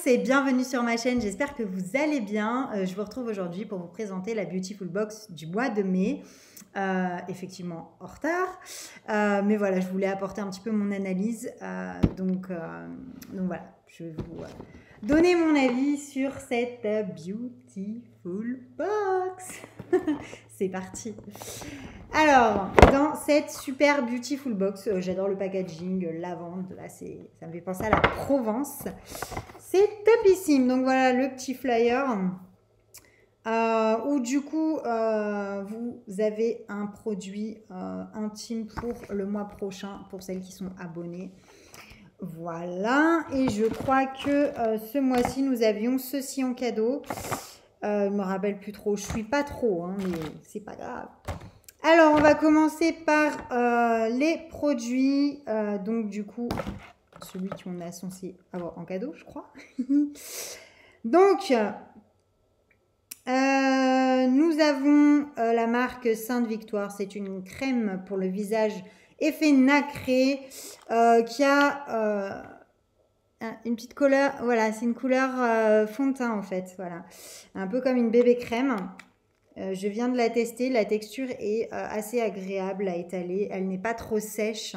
tous et bienvenue sur ma chaîne, j'espère que vous allez bien. Je vous retrouve aujourd'hui pour vous présenter la Beautiful Box du mois de mai. Effectivement en retard, mais voilà, je voulais apporter un petit peu mon analyse. Donc voilà, je vais vous donner mon avis sur cette Beautiful Box. C'est parti. Alors, dans cette super Beautiful Box, j'adore le packaging, lavande, là, ça me fait penser à la Provence. C'est topissime. Donc voilà le petit flyer où du coup, vous avez un produit intime pour le mois prochain, pour celles qui sont abonnées. Voilà, et je crois que ce mois-ci, nous avions ceci en cadeau. Je me rappelle plus trop, je suis pas trop, hein, mais c'est pas grave. Alors, on va commencer par les produits. Donc, du coup, celui qu'on est censé avoir en cadeau, je crois. Donc, nous avons la marque Sainte-Victoire. C'est une crème pour le visage effet nacré qui a une petite couleur. Voilà, c'est une couleur fond de teint en fait. Voilà, un peu comme une bébé crème. Je viens de la tester, la texture est assez agréable à étaler, elle n'est pas trop sèche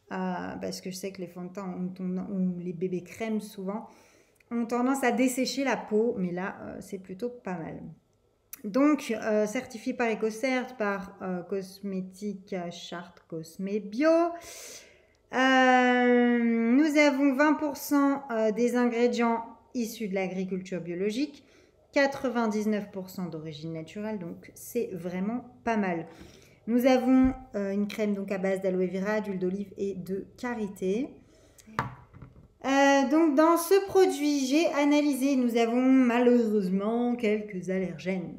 parce que je sais que les fonds de teint ou les bébés crèmes souvent ont tendance à dessécher la peau, mais là c'est plutôt pas mal. Donc certifié par EcoCert, par Cosmétique Charte Cosmé Bio. Nous avons 20% des ingrédients issus de l'agriculture biologique. 99% d'origine naturelle, donc c'est vraiment pas mal. Nous avons une crème donc à base d'aloe vera, d'huile d'olive et de karité. Donc dans ce produit, j'ai analysé, nous avons malheureusement quelques allergènes.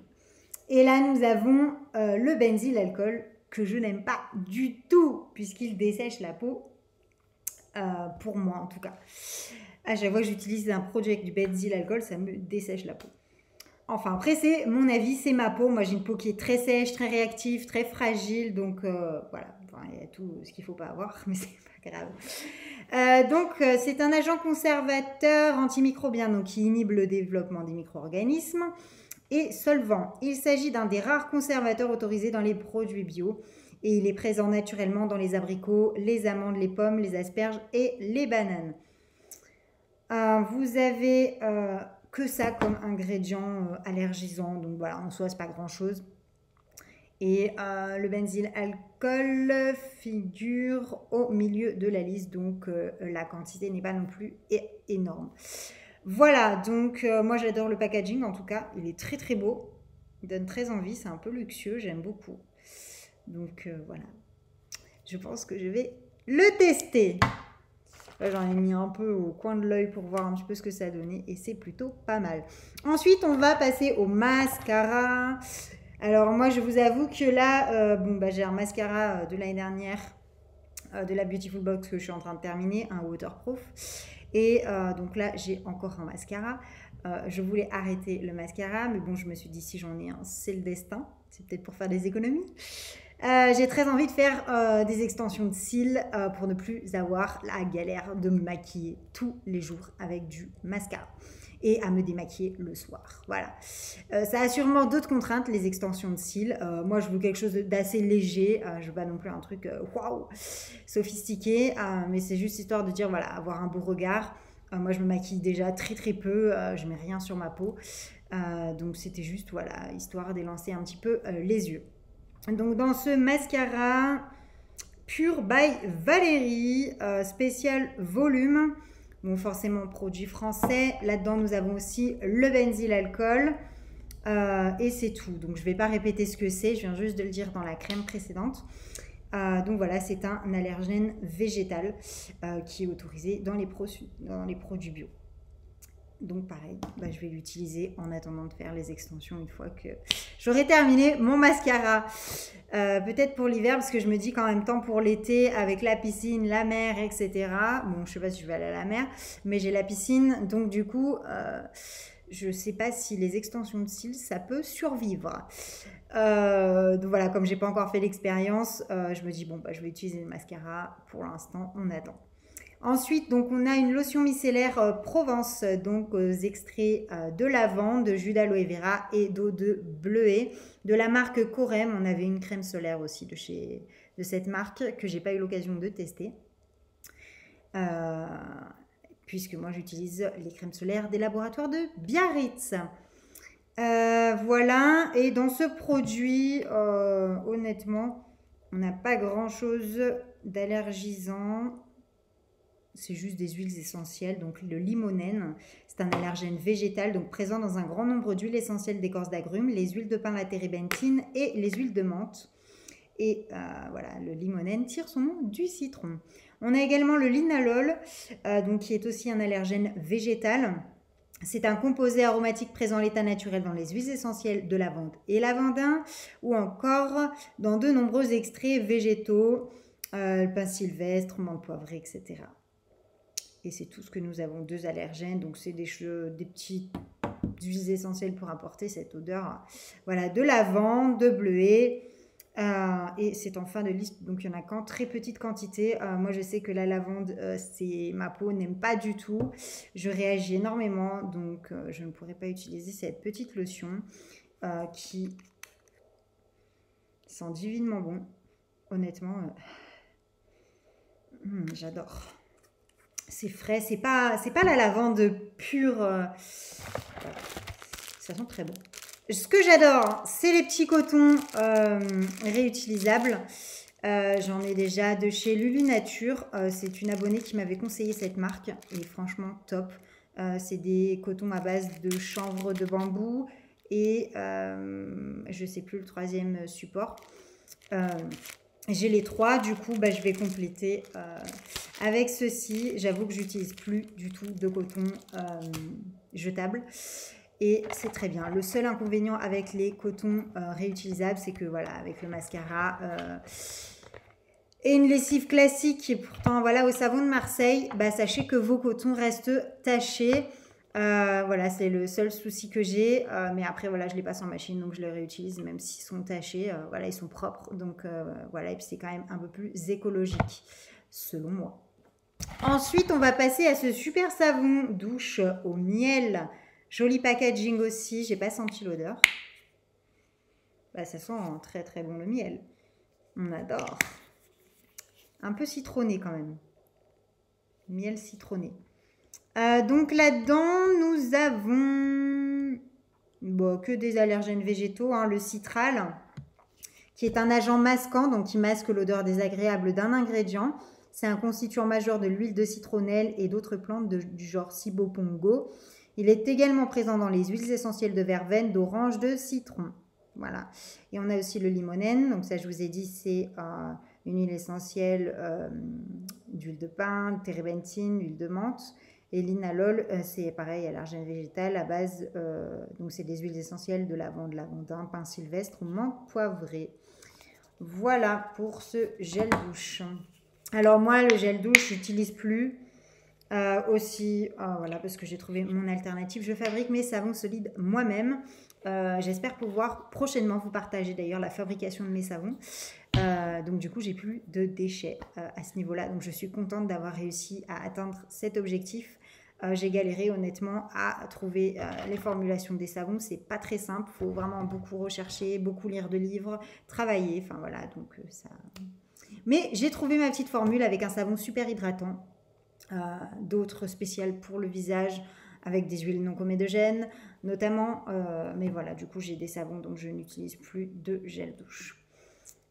Et là, nous avons le benzylalcool que je n'aime pas du tout puisqu'il dessèche la peau, pour moi en tout cas. À chaque fois que j'utilise un produit avec du benzylalcool, ça me dessèche la peau. Enfin, après, c'est mon avis, c'est ma peau. Moi, j'ai une peau qui est très sèche, très réactive, très fragile. Donc, voilà. Enfin, il y a tout ce qu'il ne faut pas avoir, mais c'est pas grave. Donc, c'est un agent conservateur antimicrobien donc, qui inhibe le développement des micro-organismes et solvant. Il s'agit d'un des rares conservateurs autorisés dans les produits bio. Et il est présent naturellement dans les abricots, les amandes, les pommes, les asperges et les bananes. Vous avez... que ça comme ingrédient allergisant, donc voilà, en soi c'est pas grand chose. Et le benzylalcool figure au milieu de la liste, donc la quantité n'est pas non plus énorme. Voilà, donc moi j'adore le packaging, en tout cas il est très très beau, il donne très envie, c'est un peu luxueux, j'aime beaucoup. Donc voilà, je pense que je vais le tester. Là, j'en ai mis un peu au coin de l'œil pour voir un petit peu ce que ça donnait et c'est plutôt pas mal. Ensuite, on va passer au mascara. Alors, moi, je vous avoue que là, j'ai un mascara de l'année dernière de la Beautiful Box que je suis en train de terminer, un waterproof. Et donc là, j'ai encore un mascara. Je voulais arrêter le mascara, mais bon, je me suis dit si j'en ai un, c'est le destin. C'est peut-être pour faire des économies. J'ai très envie de faire des extensions de cils pour ne plus avoir la galère de me maquiller tous les jours avec du mascara et à me démaquiller le soir. Voilà. Ça a sûrement d'autres contraintes, les extensions de cils. Moi, je veux quelque chose d'assez léger. Je veux pas non plus un truc waouh, sophistiqué, mais c'est juste histoire de dire, voilà, avoir un beau regard. Moi, je me maquille déjà très très peu. Je mets rien sur ma peau. Donc, c'était juste, voilà, histoire d'élancer un petit peu les yeux. Donc dans ce mascara Pure by Valérie, spécial volume, bon forcément produit français, là-dedans nous avons aussi le benzylalcool et c'est tout. Donc je ne vais pas répéter ce que c'est, je viens juste de le dire dans la crème précédente. Donc voilà, c'est un allergène végétal qui est autorisé dans les produits bio. Donc pareil, je vais l'utiliser en attendant de faire les extensions une fois que j'aurai terminé mon mascara. Peut-être pour l'hiver, parce que je me dis qu'en même temps pour l'été, avec la piscine, la mer, etc. Bon, je sais pas si je vais aller à la mer, mais j'ai la piscine. Donc du coup, je sais pas si les extensions de cils, ça peut survivre. Donc voilà, comme j'ai pas encore fait l'expérience, je me dis, bon, je vais utiliser le mascara. Pour l'instant, on attend. Ensuite, donc, on a une lotion micellaire Provence, donc aux extraits de lavande, de jus d'aloe vera et d'eau de bleuet, de la marque Corem. On avait une crème solaire aussi de cette marque que j'ai pas eu l'occasion de tester. Puisque moi j'utilise les crèmes solaires des laboratoires de Biarritz. Voilà, et dans ce produit, honnêtement, on n'a pas grand chose d'allergisant. C'est juste des huiles essentielles. Donc le limonène, c'est un allergène végétal, donc présent dans un grand nombre d'huiles essentielles d'écorce d'agrumes, les huiles de pin, la térébenthine et les huiles de menthe. Et voilà, le limonène tire son nom du citron. On a également le linalol, donc qui est aussi un allergène végétal. C'est un composé aromatique présent à l'état naturel dans les huiles essentielles de lavande et lavandin, ou encore dans de nombreux extraits végétaux, le pin sylvestre, menthe poivrée, etc. Et c'est tout ce que nous avons, 2 allergènes. Donc c'est des petites huiles essentielles pour apporter cette odeur, voilà, de lavande, de bleuet. Et c'est en fin de liste, donc il y en a qu'en très petite quantité. Moi je sais que la lavande, ma peau n'aime pas du tout. Je réagis énormément, donc je ne pourrais pas utiliser cette petite lotion qui sent divinement bon. Honnêtement, j'adore. C'est frais, c'est pas la lavande pure. Ça sent très bon. Ce que j'adore, c'est les petits cotons réutilisables. J'en ai déjà de chez Lulu Nature. C'est une abonnée qui m'avait conseillé cette marque. Et franchement, top. C'est des cotons à base de chanvre de bambou. Et je ne sais plus le 3e support. J'ai les 3. Du coup, je vais compléter avec ceci. J'avoue que j'utilise plus du tout de coton jetable. Et c'est très bien. Le seul inconvénient avec les cotons réutilisables, c'est que voilà, avec le mascara et une lessive classique, et pourtant voilà, au savon de Marseille, sachez que vos cotons restent tachés. Voilà, c'est le seul souci que j'ai. Mais après, voilà, je les passe en machine, donc je les réutilise, même s'ils sont tachés. Voilà, ils sont propres. Donc voilà, et puis c'est quand même un peu plus écologique, selon moi. Ensuite, on va passer à ce super savon douche au miel. Joli packaging aussi, j'ai pas senti l'odeur. Ça sent très très bon le miel. On adore. Un peu citronné quand même. Miel citronné. Donc là-dedans, nous avons que des allergènes végétaux. Le citral, qui est un agent masquant, donc qui masque l'odeur désagréable d'un ingrédient. C'est un constituant majeur de l'huile de citronnelle et d'autres plantes du genre Cibopongo. Il est également présent dans les huiles essentielles de verveine, d'orange, de citron. Voilà. Et on a aussi le limonène. Donc ça, je vous ai dit, c'est une huile essentielle d'huile de pin, de térébenthine, huile de menthe. Et l'inalol, c'est pareil, allergène végétal à base, donc c'est des huiles essentielles de lavande, lavandin, pin sylvestre ou menthe poivrée. Voilà pour ce gel douche. Alors moi, le gel douche, je n'utilise plus. Aussi, voilà, parce que j'ai trouvé mon alternative. Je fabrique mes savons solides moi-même. J'espère pouvoir prochainement vous partager d'ailleurs la fabrication de mes savons. Donc du coup, j'ai plus de déchets à ce niveau-là. Donc je suis contente d'avoir réussi à atteindre cet objectif. J'ai galéré honnêtement à trouver les formulations des savons. C'est pas très simple. Il faut vraiment beaucoup rechercher, beaucoup lire de livres, travailler. Enfin voilà, donc ça... Mais j'ai trouvé ma petite formule avec un savon super hydratant. D'autres spéciales pour le visage avec des huiles non comédogènes notamment, mais voilà, du coup j'ai des savons, donc je n'utilise plus de gel douche.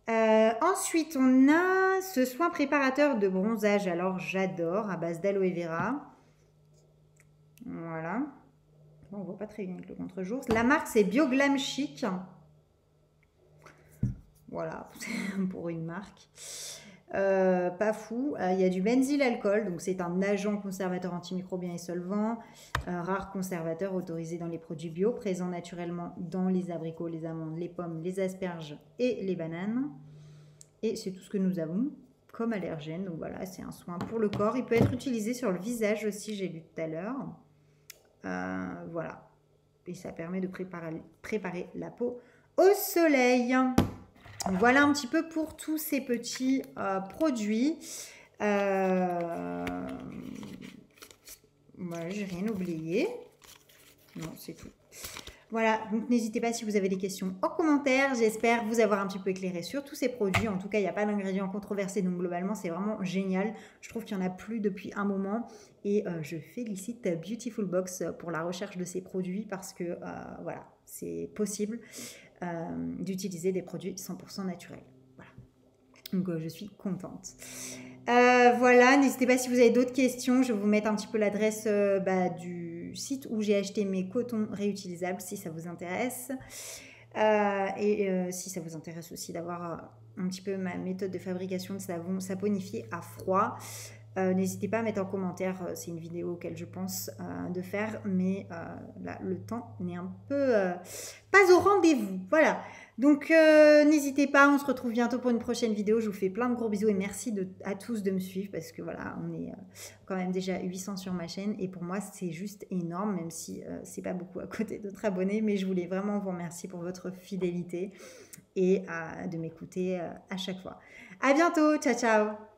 Ensuite on a ce soin préparateur de bronzage, alors j'adore, à base d'aloe vera. Voilà, bon, on voit pas très bien avec le contre-jour. La marque c'est Bioglam Chic. Voilà, pour une marque. Pas fou. Il y a du benzyl alcool, donc c'est un agent conservateur antimicrobien et solvant, rare conservateur autorisé dans les produits bio, présent naturellement dans les abricots, les amandes, les pommes, les asperges et les bananes. Et c'est tout ce que nous avons comme allergène. Donc voilà, c'est un soin pour le corps. Il peut être utilisé sur le visage aussi, j'ai lu tout à l'heure. Voilà. Et ça permet de préparer la peau au soleil. Voilà un petit peu pour tous ces petits produits. Voilà, j'ai rien oublié. Non, c'est tout. Voilà, donc n'hésitez pas si vous avez des questions en commentaire. J'espère vous avoir un petit peu éclairé sur tous ces produits. En tout cas, il n'y a pas d'ingrédients controversés, donc globalement, c'est vraiment génial. Je trouve qu'il n'y en a plus depuis un moment. Et je félicite Beautiful Box pour la recherche de ces produits parce que, voilà, c'est possible d'utiliser des produits 100% naturels. Voilà. Donc, je suis contente. Voilà, n'hésitez pas si vous avez d'autres questions, je vais vous mettre un petit peu l'adresse du site où j'ai acheté mes cotons réutilisables si ça vous intéresse. Si ça vous intéresse aussi d'avoir un petit peu ma méthode de fabrication de savon saponifié à froid, n'hésitez pas à mettre en commentaire, c'est une vidéo auquel je pense de faire, mais là le temps n'est un peu pas au rendez-vous. Voilà, donc n'hésitez pas, on se retrouve bientôt pour une prochaine vidéo. Je vous fais plein de gros bisous et merci à tous de me suivre parce que voilà, on est quand même déjà 800 sur ma chaîne et pour moi c'est juste énorme, même si c'est pas beaucoup à côté d'autres abonnés, mais je voulais vraiment vous remercier pour votre fidélité et de m'écouter à chaque fois. À bientôt, ciao ciao.